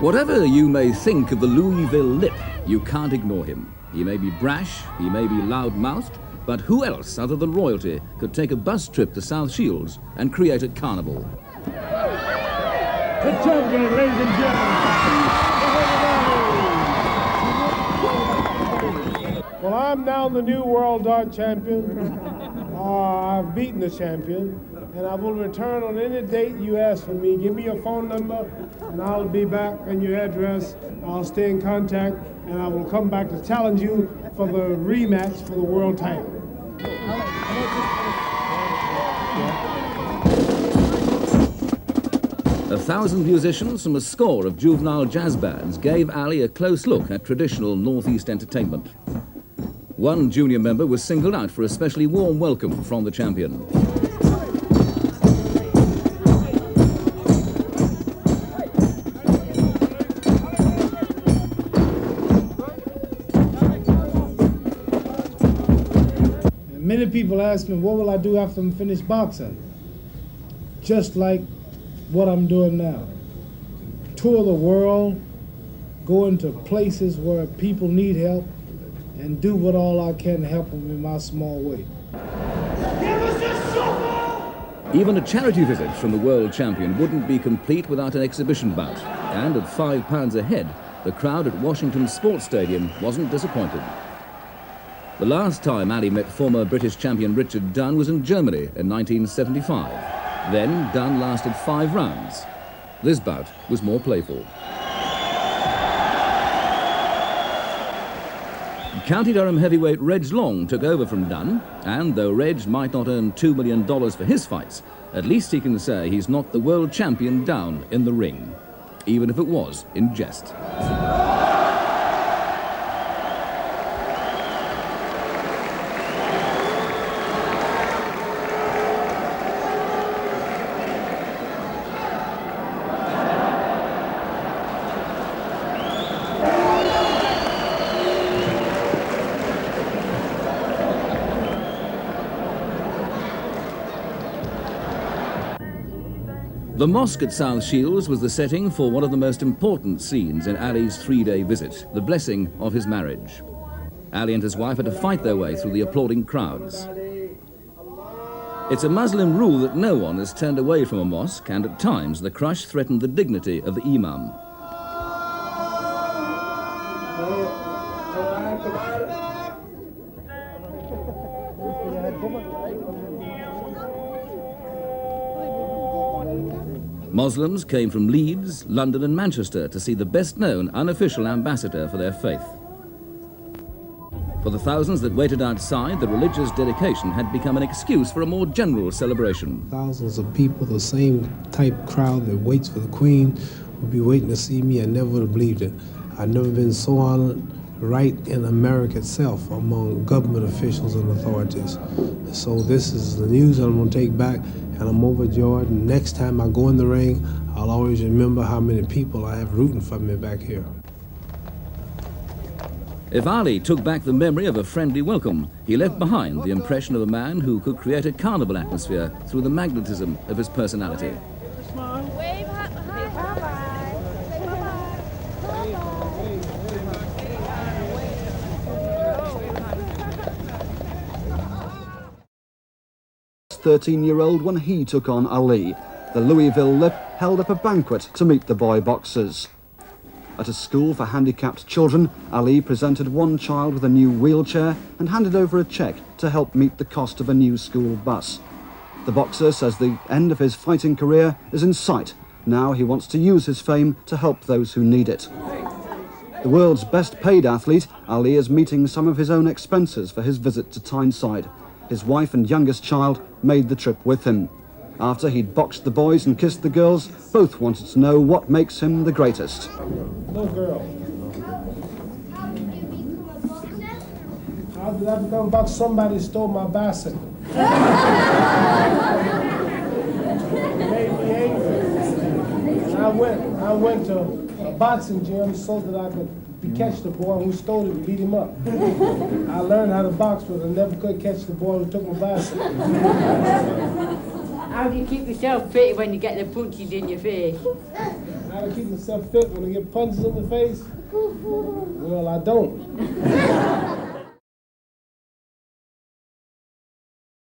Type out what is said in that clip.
Whatever you may think of the Louisville Lip, you can't ignore him. He may be brash, he may be loud-mouthed, but who else other than royalty could take a bus trip to South Shields and create a carnival? The champion, ladies and gentlemen. Well, I'm now the new world dart champion. I've beaten the champion, and I will return on any date you ask for me. Give me your phone number, and I'll be back, and your address. I'll stay in contact, and I will come back to challenge you for the rematch for the world title. 1,000 musicians from a score of juvenile jazz bands gave Ali a close look at traditional Northeast entertainment. One junior member was singled out for a especially warm welcome from the champion. Many people ask me, what will I do after I'm finished boxing? Just like what I'm doing now. Tour the world, go into places where people need help, and do what all I can to help them in my small way. Even a charity visit from the world champion wouldn't be complete without an exhibition bout. And at £5 a head, the crowd at Washington Sports Stadium wasn't disappointed. The last time Ali met former British champion Richard Dunn was in Germany in 1975. Then Dunn lasted 5 rounds. This bout was more playful. County Durham heavyweight Reg Long took over from Dunn, and though Reg might not earn $2 million for his fights, at least he can say he's knocked the world champion down in the ring, even if it was in jest. The mosque at South Shields was the setting for one of the most important scenes in Ali's 3-day visit, the blessing of his marriage. Ali and his wife had to fight their way through the applauding crowds. It's a Muslim rule that no one is turned away from a mosque, and at times the crush threatened the dignity of the imam. Muslims came from Leeds, London and Manchester to see the best-known unofficial ambassador for their faith. For the thousands that waited outside, the religious dedication had become an excuse for a more general celebration. Thousands of people, the same type crowd that waits for the Queen, would be waiting to see me. I never would have believed it. I've never been so honored right in America itself among government officials and authorities. So this is the news that I'm going to take back, and I'm overjoyed. And next time I go in the ring, I'll always remember how many people I have rooting for me back here. If Ali took back the memory of a friendly welcome, he left behind the impression of a man who could create a carnival atmosphere through the magnetism of his personality. Wave hi. Bye-bye. 13-year-old when he took on Ali. The Louisville Lip held up a banquet to meet the boy boxers. At a school for handicapped children, Ali presented one child with a new wheelchair and handed over a cheque to help meet the cost of a new school bus. The boxer says the end of his fighting career is in sight. Now he wants to use his fame to help those who need it. The world's best paid athlete, Ali is meeting some of his own expenses for his visit to Tyneside. His wife and youngest child made the trip with him. After he'd boxed the boys and kissed the girls, both wanted to know what makes him the greatest. No girl. How did I become boxer? Somebody stole my bicycle. It made me angry. And I went to a boxing gym so that I could catch the boy who stole it and beat him up. I learned how to box, but I never could catch the boy who took my bicycle. How do you keep yourself fit when you get the punches in your face? How to keep myself fit when I get punches in the face? Well, I don't.